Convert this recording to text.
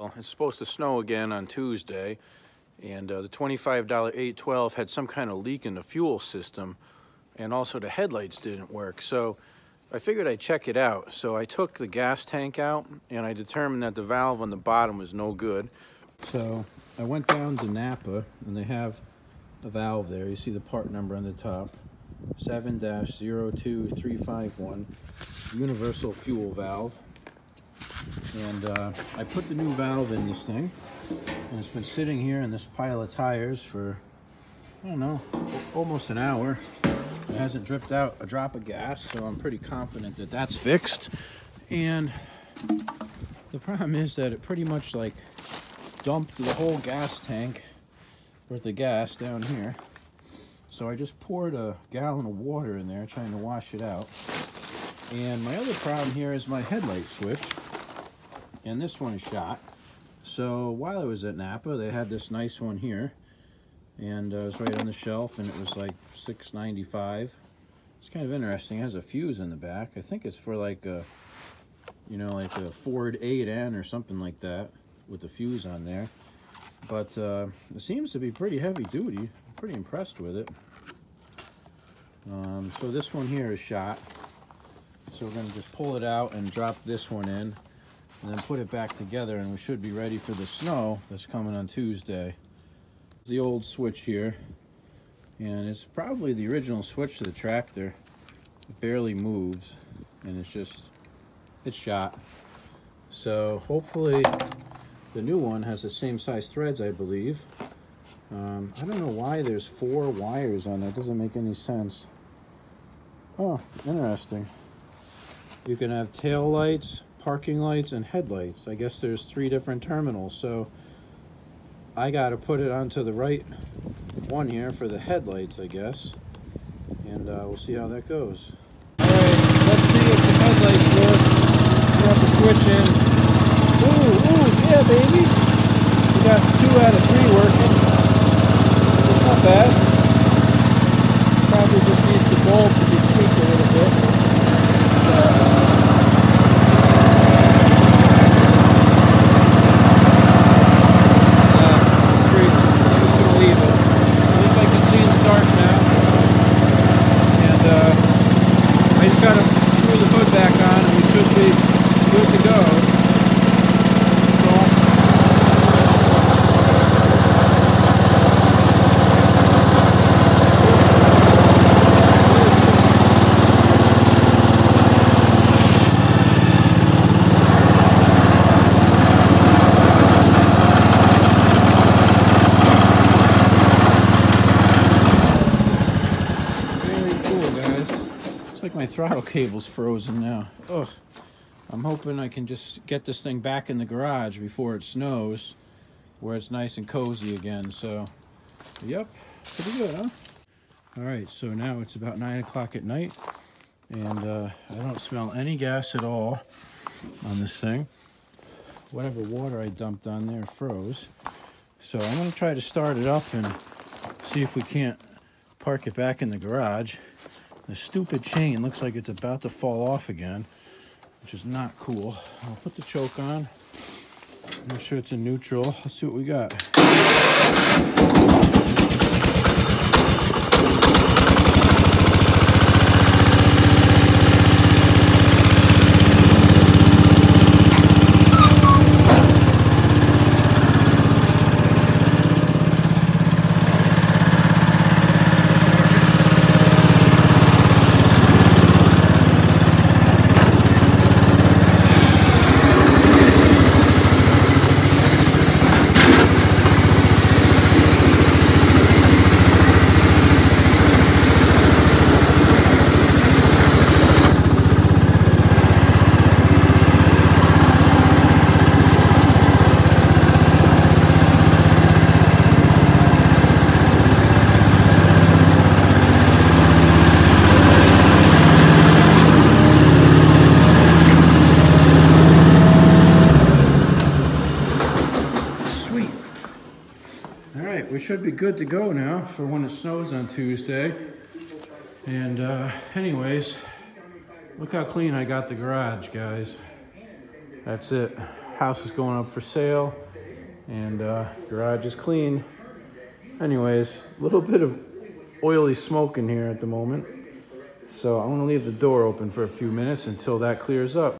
Well, it's supposed to snow again on Tuesday, and the $25 812 had some kind of leak in the fuel system, and also the headlights didn't work. So I figured I'd check it out. So I took the gas tank out, and I determined that the valve on the bottom was no good. So I went down to Napa, and they have a valve there. You see the part number on the top, 7-02351, universal fuel valve. And I put the new valve in this thing, and it's been sitting here in this pile of tires for, I don't know, almost an hour. It hasn't dripped out a drop of gas, so I'm pretty confident that that's fixed. And the problem is that it pretty much like dumped the whole gas tank worth of gas down here. So I just poured a gallon of water in there trying to wash it out. And my other problem here is my headlight switch. And this one is shot. So while I was at Napa, they had this nice one here, and it was right on the shelf, and it was like $6.95. It's kind of interesting. It has a fuse in the back. I think it's for like a, you know, like a Ford 8N or something like that with the fuse on there. But it seems to be pretty heavy duty. I'm pretty impressed with it. So this one here is shot. So we're going to just pull it out and drop this one in, and then put it back together, and we should be ready for the snow that's coming on Tuesday. The old switch here, and it's probably the original switch to the tractor. It barely moves, and it's shot. So hopefully the new one has the same size threads, I believe. I don't know why there's 4 wires on that. It doesn't make any sense. Oh, interesting. You can have tail lights, parking lights, and headlights. I guess there's 3 different terminals, so I got to put it onto the right one here for the headlights, I guess, and we'll see how that goes. Alright, let's see if the headlights work. Drop the switch in. Ooh, yeah, baby! We got 2 out of 3 working. It's not bad. Probably just needs the bulb to be tweaked a little bit. My throttle cable's frozen now. Ugh. I'm hoping I can just get this thing back in the garage before it snows, where it's nice and cozy again. So, yep, pretty good, huh? Alright, so now it's about 9 o'clock at night, and I don't smell any gas at all on this thing. Whatever water I dumped on there froze. So I'm going to try to start it up and see if we can't park it back in the garage. The stupid chain looks like it's about to fall off again, which is not cool. I'll put the choke on. Make sure it's in neutral. Let's see what we got. We should be good to go now for when it snows on Tuesday. And anyways, look how clean I got the garage, guys. That's it. house is going up for sale, and garage is clean. Anyways, a little bit of oily smoke in here at the moment, so I'm gonna leave the door open for a few minutes until that clears up.